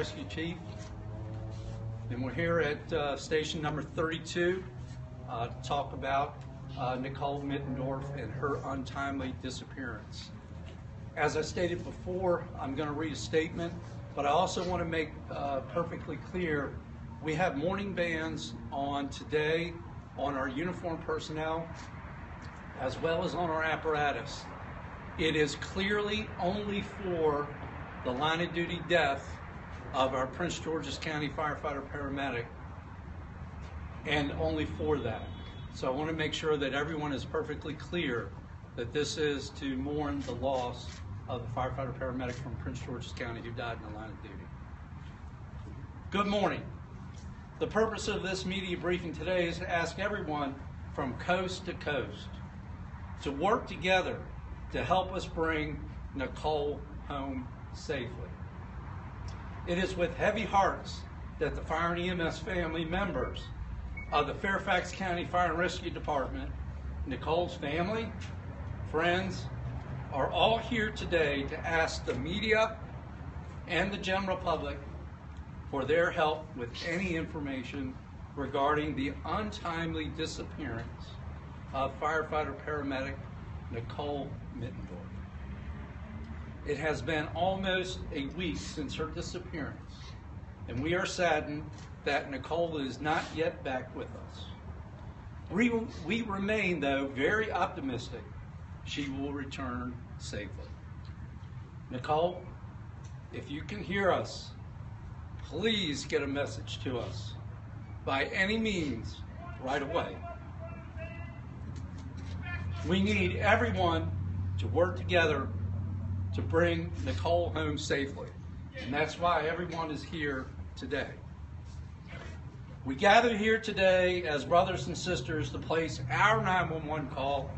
Rescue Chief, and we're here at station number 32 to talk about Nicole Mittendorff and her untimely disappearance. As I stated before, I'm going to read a statement, but I also want to make perfectly clear we have morning bans on today on our uniformed personnel as well as on our apparatus. It is clearly only for the line of duty death of our Prince George's County firefighter paramedic, and only for that. So I want to make sure that everyone is perfectly clear that this is to mourn the loss of the firefighter paramedic from Prince George's County who died in the line of duty. Good morning. The purpose of this media briefing today is to ask everyone from coast to coast to work together to help us bring Nicole home safely. It is with heavy hearts that the Fire and EMS family members of the Fairfax County Fire and Rescue Department, Nicole's family, friends, are all here today to ask the media and the general public for their help with any information regarding the untimely disappearance of firefighter paramedic Nicole Mittendorff. It has been almost a week since her disappearance, and we are saddened that Nicole is not yet back with us. We remain, though, very optimistic she will return safely. Nicole, if you can hear us, please get a message to us by any means right away. We need everyone to work together to bring Nicole home safely, and that's why everyone is here today. We gathered here today as brothers and sisters to place our 911 call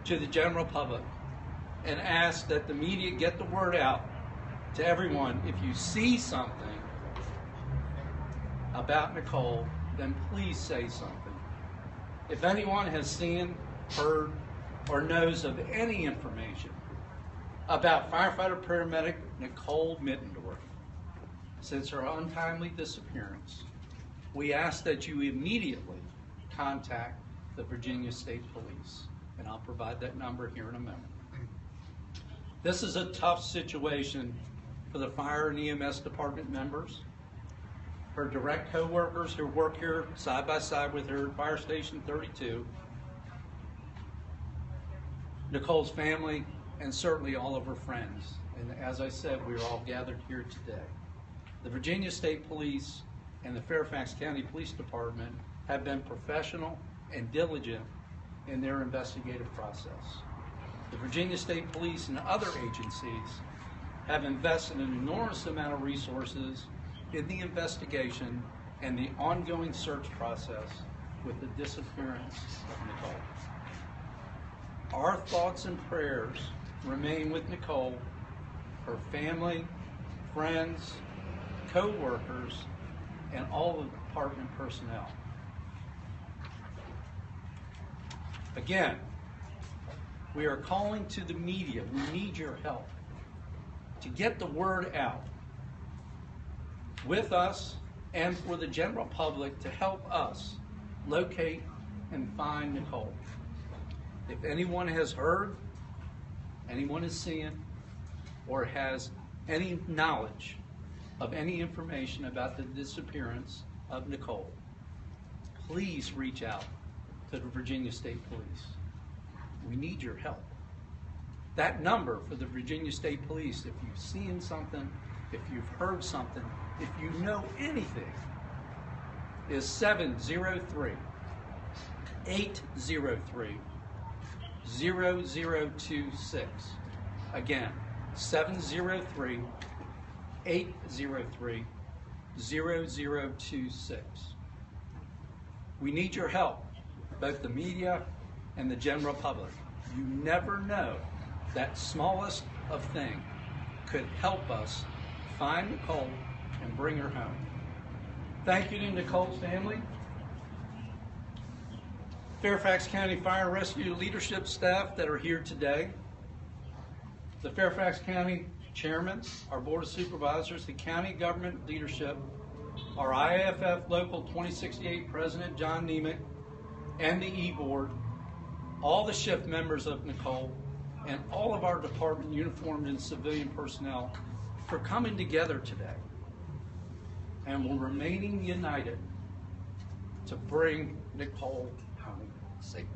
to the general public and ask that the media get the word out to everyone. If you see something about Nicole, then please say something. If anyone has seen, heard, or knows of any information about firefighter paramedic Nicole Mittendorff since her untimely disappearance, we ask that you immediately contact the Virginia State Police, and I'll provide that number here in a moment. This is a tough situation for the Fire and EMS department members, her direct co-workers who work here side by side with her at Fire Station 32, Nicole's family, and certainly all of her friends. And as I said, we are all gathered here today. The Virginia State Police and the Fairfax County Police Department have been professional and diligent in their investigative process. The Virginia State Police and other agencies have invested an enormous amount of resources in the investigation and the ongoing search process with the disappearance of Nicole. Our thoughts and prayers remain with Nicole, her family, friends, co-workers, and all of the department personnel. Again, we are calling to the media. We need your help to get the word out with us and for the general public to help us locate and find Nicole. If anyone has heard, anyone has seen, or has any knowledge of any information about the disappearance of Nicole, please reach out to the Virginia State Police. We need your help. That number for the Virginia State Police, if you've seen something, if you've heard something, if you know anything, is 703-803-0026. Again, 703-803-0026. We need your help, both the media and the general public. You never know, that smallest of things could help us find Nicole and bring her home. Thank you to Nicole's family, Fairfax County Fire and Rescue leadership staff that are here today, the Fairfax County chairman, our board of supervisors, the county government leadership, our IAFF Local 2068 President John Nemec, and the E-Board, all the shift members of Nicole, and all of our department uniformed and civilian personnel for coming together today and we're remaining united to bring Nicole home safely.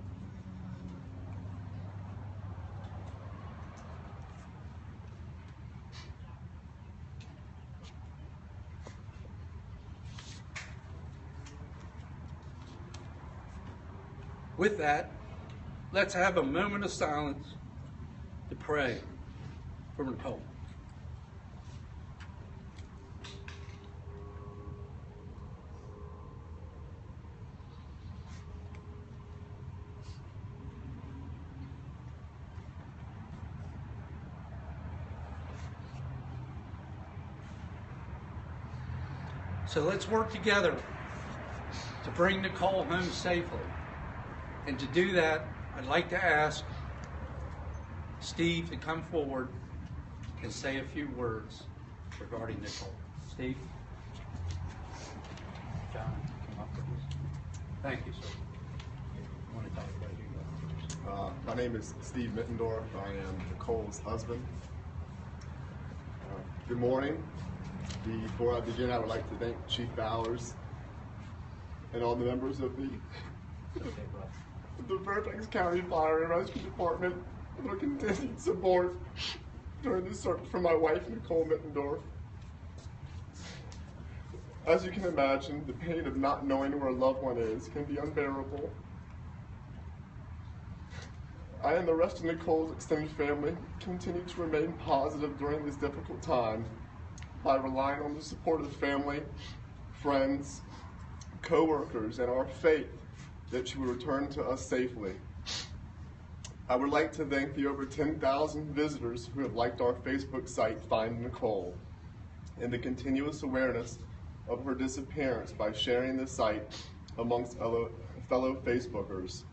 With that, let's have a moment of silence to pray for Nicole. So let's work together to bring Nicole home safely. And to do that, I'd like to ask Steve to come forward and say a few words regarding Nicole. Steve? John, come up with this. Thank you, sir. I want to talk about you. My name is Steve Mittendorff. I am Nicole's husband. Good morning. Before I begin, I would like to thank Chief Bowers and all the members of the Fairfax County Fire and Rescue Department for their continued support during the search for my wife, Nicole Mittendorff. As you can imagine, the pain of not knowing where a loved one is can be unbearable. I and the rest of Nicole's extended family continue to remain positive during this difficult time by relying on the support of family, friends, co-workers, and our faith that she will return to us safely. I would like to thank the over 10,000 visitors who have liked our Facebook site, Find Nicole, and the continuous awareness of her disappearance by sharing the site amongst fellow Facebookers.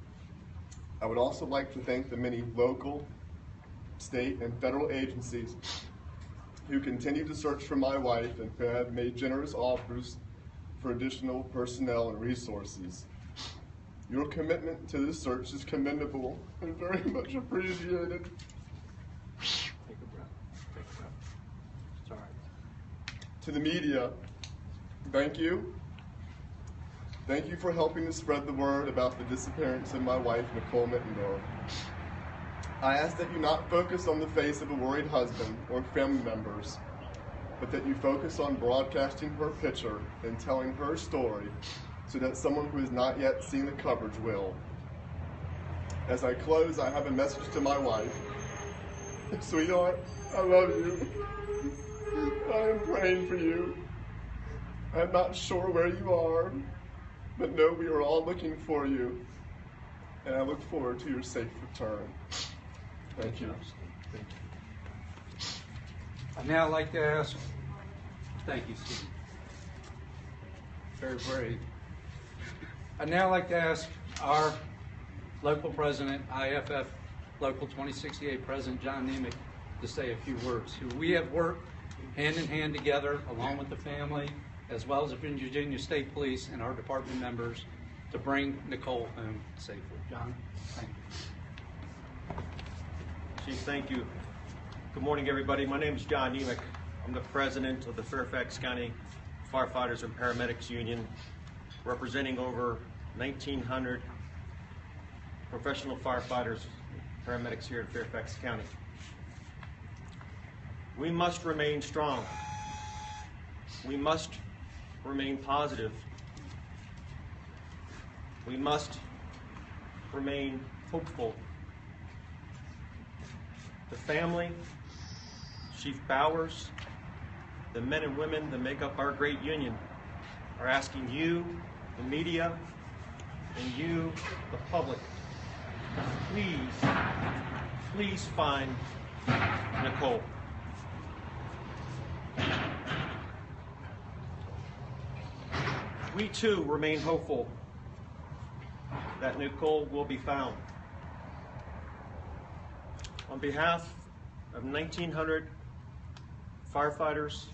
I would also like to thank the many local, state, and federal agencies who continue to search for my wife and who have made generous offers for additional personnel and resources. Your commitment to this search is commendable and very much appreciated. Take a breath. Take a breath. It's all right. To the media, thank you. Thank you for helping to spread the word about the disappearance of my wife, Nicole Mittendorff. I ask that you not focus on the face of a worried husband or family members, but that you focus on broadcasting her picture and telling her story so that someone who has not yet seen the coverage will. As I close, I have a message to my wife. Sweetheart, I love you. I am praying for you. I'm not sure where you are, but know we are all looking for you, and I look forward to your safe return. Thank you. Thank you. I'd now like to ask, thank you, Steve. Very brave. I'd now like to ask our local president, IFF Local 2068 President John Nemec, to say a few words. We have worked hand in hand together, along with the family, as well as the Virginia State Police and our department members, to bring Nicole home safely. John, thank you. Chief, thank you. Good morning, everybody. My name is John Nemec. I'm the president of the Fairfax County Firefighters and Paramedics Union, representing over 1,900 professional firefighters and paramedics here in Fairfax County. We must remain strong. We must remain positive. We must remain hopeful. The family, Chief Bowers, the men and women that make up our great union are asking you, the media, and you, the public, please find Nicole. We too remain hopeful that Nicole will be found. On behalf of 1,900 firefighters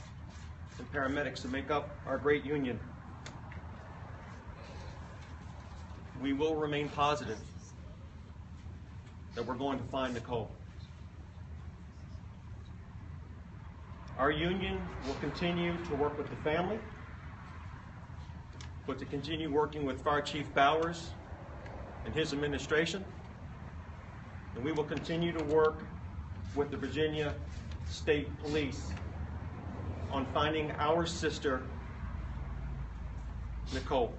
and paramedics that make up our great union. We will remain positive that we're going to find Nicole. Our union will continue to work with the family, but to continue working with Fire Chief Bowers and his administration, and we will continue to work with the Virginia State Police on finding our sister, Nicole.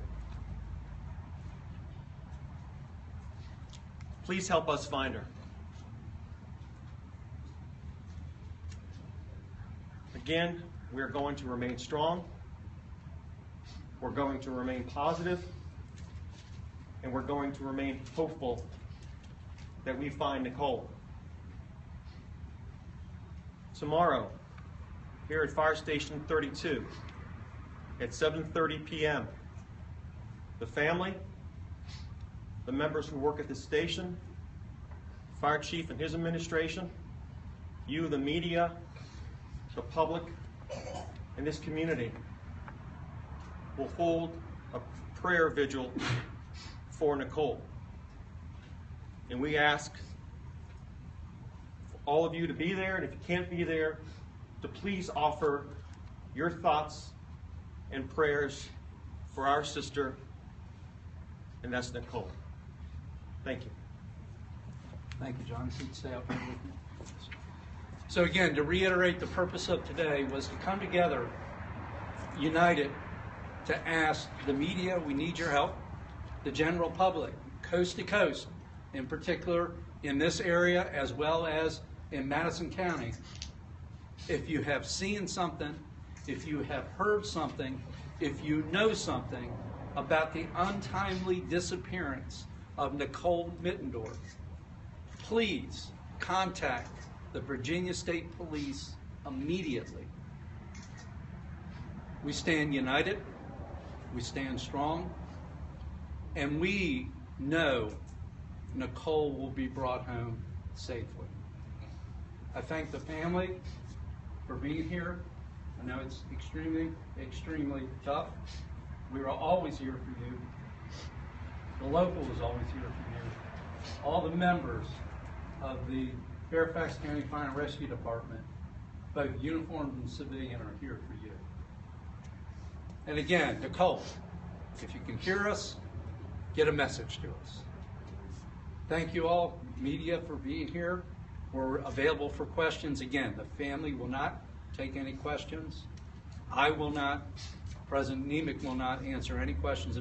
Please help us find her. Again, we're going to remain strong, we're going to remain positive, and we're going to remain hopeful that we find Nicole. Tomorrow, here at Fire Station 32, at 7:30 p.m., the family, the members who work at the station, Fire Chief and his administration, you, the media, the public, and this community will hold a prayer vigil for Nicole. And we ask for all of you to be there, and if you can't be there, to please offer your thoughts and prayers for our sister, and that's Nicole. Thank you. Thank you, John. So you can stay up here with me. So again, to reiterate, the purpose of today was to come together, united, to ask the media, we need your help, the general public, coast to coast, in particular in this area as well as in Madison County. If you have seen something, if you have heard something, if you know something about the untimely disappearance of Nicole Mittendorff, please contact the Virginia State Police immediately. We stand united, we stand strong, and we know Nicole will be brought home safely. I thank the family for being here. I know it's extremely, extremely tough. We are always here for you. The local is always here for you. All the members of the Fairfax County Fire and Rescue Department, both uniformed and civilian, are here for you. And again, Nicole, if you can hear us, get a message to us. Thank you all, media, for being here. We're available for questions. Again, the family will not take any questions. I will not. President Nemec will not answer any questions.